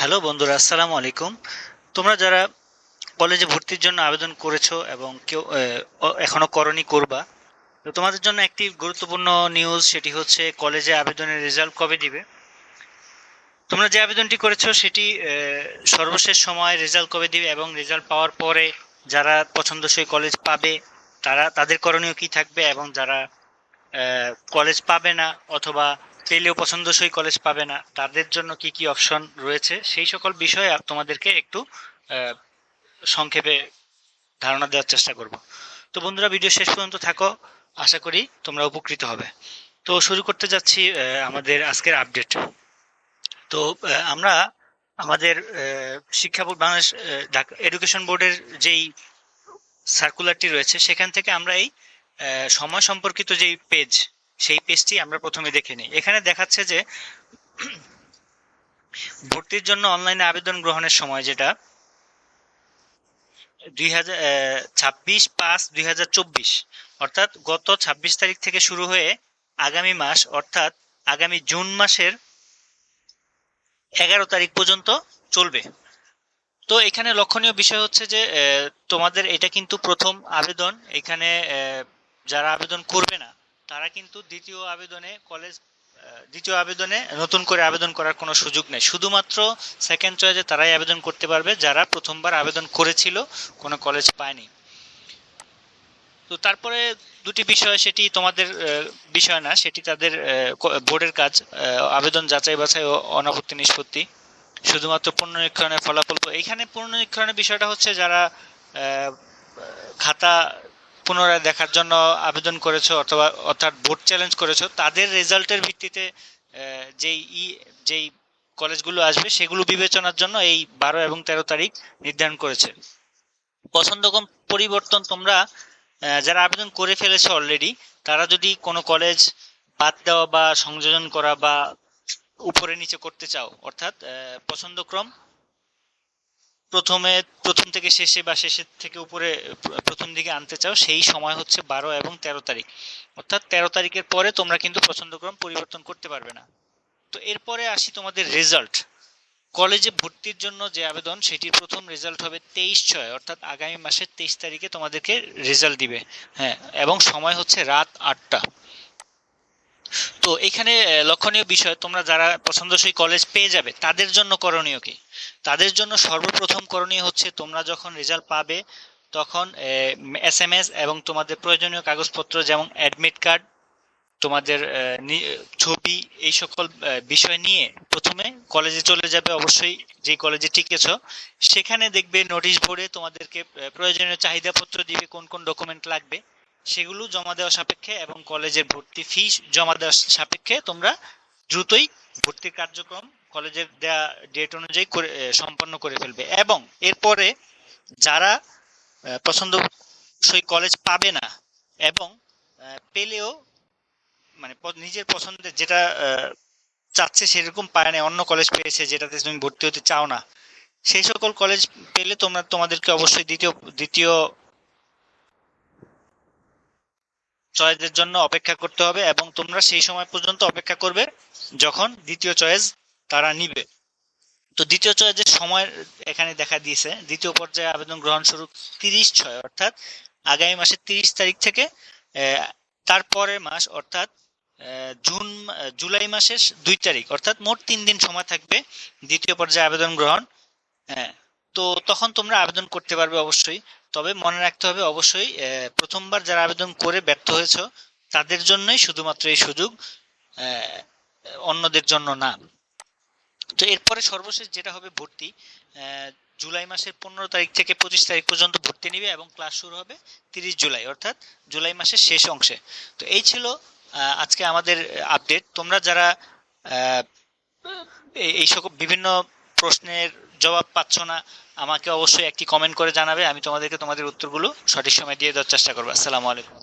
Hello বন্ধুরা, আসসালামু আলাইকুম। তোমরা যারা কলেজে ভর্তির জন্য আবেদন করেছো এবং কেউ এখনো করনি, করবা, তো তোমাদের জন্য একটি গুরুত্বপূর্ণ নিউজ, সেটি হচ্ছে কলেজে আবেদনের রেজাল্ট কবে দিবে। তোমরা যে আবেদনটি করেছো সেটি সর্বশেষ সময় রেজাল্ট কবে দিবে এবং রেজাল্ট পাওয়ার পরে যারা পছন্দসই কলেজ পাবে তাদের করণীয় কি থাকবে, এবং যারা কলেজ পাবে না অথবা পেলেও পছন্দসই কলেজ পাবে না তাদের জন্য কি কি অপশন রয়েছে, সেই সকল বিষয়ে তোমাদেরকে একটু আহ, সংক্ষেপে ধারণা দেওয়ার চেষ্টা করব। তো বন্ধুরা, ভিডিও শেষ পর্যন্ত থাকো, আশা করি তোমরা উপকৃত হবে। তো শুরু করতে যাচ্ছি আমাদের আজকের আপডেট। তো আমরা আমাদের শিক্ষা বোর্ড, বাংলাদেশ এডুকেশন বোর্ডের যেই সার্কুলারটি রয়েছে সেখান থেকে আমরা এই সময় সম্পর্কিত যেই পেজ, সেই পেজটি আমরা প্রথমে দেখে নিই। এখানে দেখাচ্ছে যে ভর্তির জন্য অনলাইনে আবেদন গ্রহণের সময়, যেটা 26/5/2024, অর্থাৎ গত 26 তারিখ থেকে শুরু হয়ে আগামী মাস, অর্থাৎ আগামী জুন মাসের 11 তারিখ পর্যন্ত চলবে। তো এখানে লক্ষণীয় বিষয় হচ্ছে যে তোমাদের এটা কিন্তু প্রথম আবেদন। এখানে যারা আবেদন করবে না তারা কিন্তু দ্বিতীয় আবেদনে নতুন করে আবেদন করার কোনো সুযোগ নেই। শুধুমাত্র সেকেন্ড চয়েসে তারাই আবেদন করতে পারবে যারা প্রথমবার আবেদন করেছিল, কোনো কলেজ পায়নি। তো তারপরে দুটি বিষয়, সেটি তোমাদের বিষয় না, সেটি তাদের বোর্ডের কাজ, আবেদন যাচাই বাছাই ও অনাপত্তি নিষ্পত্তি, শুধুমাত্র পুনর্নিরীক্ষণের ফলাফল। এইখানে পুনর্নিরীক্ষণের বিষয়টা হচ্ছে যারা খাতা পুনরায় দেখার জন্য আবেদন করেছো অথবা অর্থাৎ বোর্ড চ্যালেঞ্জ করেছো, তাদের রেজাল্টের ভিত্তিতে যেই কলেজগুলো আসবে সেগুলো বিবেচনার জন্য এই 12 এবং 13 তারিখ নির্ধারণ করেছে। পছন্দক্রম পরিবর্তন, তোমরা যারা আবেদন করে ফেলেছো অলরেডি, তারা যদি কোনো কলেজ বাদ দেওয়া বা সংযোজন করা বা উপরে নিচে করতে চাও, অর্থাৎ পছন্দক্রম প্রথম থেকে শেষে বা শেষের থেকে উপরে প্রথম দিকে আনতে চাও, সেই সময় হচ্ছে 12 এবং 13 তারিখ। অর্থাৎ 13 তারিখের পরে তোমরা কিন্তু পছন্দক্রম পরিবর্তন করতে পারবে না। তো এরপরে আসি তোমাদের রেজাল্ট। কলেজে ভর্তির জন্য যে আবেদন, সেটির প্রথম রেজাল্ট হবে 23/6, অর্থাৎ আগামী মাসের 23 তারিখে তোমাদেরকে রেজাল্ট দিবে। হ্যাঁ, এবং সময় হচ্ছে রাত 8টা। তো এখানে লক্ষণীয় বিষয়, তোমরা যারা পছন্দসই কলেজ পেয়ে যাবে তাদের জন্য করণীয় কি? তাদের জন্য সর্বপ্রথম করণীয় হচ্ছে, তোমরা যখন রেজাল্ট পাবে তখন SMS এবং তোমাদের প্রয়োজনীয় কাগজপত্র, যেমন অ্যাডমিট কার্ড, তোমাদের ছবি, এই সকল বিষয় নিয়ে প্রথমে কলেজে চলে যাবে। অবশ্যই যে কলেজে টিকেছ সেখানে দেখবে নোটিশ বোর্ডে তোমাদেরকে প্রয়োজনীয় চাহিদাপত্র দিবে, কোন কোন ডকুমেন্ট লাগবে সেগুলো জমা দেওয়া সাপেক্ষে এবং কলেজের ভর্তি ফি জমা দেওয়া সাপেক্ষে তোমরা দ্রুতই ভর্তির কার্যক্রম কলেজের দেয়া ডেট অনুযায়ী সম্পন্ন করে ফেলবে। এবং এরপরে যারা পছন্দসই কলেজ পাবে না এবং পেলেও মানে নিজের পছন্দের যেটা চাচ্ছে সেরকম পায় না, অন্য কলেজ পেয়েছে যেটাতে তুমি ভর্তি হতে চাও না, সেই সকল কলেজ পেলে তোমাদেরকে অবশ্যই দ্বিতীয় চয়েসের জন্য অপেক্ষা করতে হবে এবং তোমরা সেই সময় পর্যন্ত অপেক্ষা করবে যখন দ্বিতীয় চয়েস তারা নিবে। তো দ্বিতীয় চয়েসের সময় এখানে দেখা দিয়েছে, দ্বিতীয় পর্যায়ে আবেদন গ্রহণ শুরু 30/6, অর্থাৎ আগামী মাসের 30 তারিখ থেকে তারপরের মাস, অর্থাৎ জুলাই মাসের 2 তারিখ, অর্থাৎ মোট 3 দিন সময় থাকবে দ্বিতীয় পর্যায়ে আবেদন গ্রহণ। হ্যাঁ, তো তখন তোমরা আবেদন করতে পারবে অবশ্যই। তবে মনে রাখতে হবে, অবশ্যই প্রথমবার যারা আবেদন করে ব্যর্থ হয়েছে তাদের জন্যই শুধুমাত্র এই সুযোগ, অন্যদের জন্য না। তো এরপরে সর্বশেষ যেটা হবে ভর্তি, জুলাই মাসের 15 তারিখ থেকে 25 তারিখ পর্যন্ত ভর্তি নিবে এবং ক্লাস শুরু হবে 30 জুলাই, অর্থাৎ জুলাই মাসের শেষ অংশে। তো এই ছিল আজকে আমাদের আপডেট। তোমরা যারা এই সকল বিভিন্ন প্রশ্নের জবাব পাচ্ছ না, আমাকে অবশ্যই একটি কমেন্ট করে জানাবে, আমি তোমাদের উত্তরগুলো সঠিক সময় দিয়ে দেওয়ার চেষ্টা করবো। আসসালামু আলাইকুম।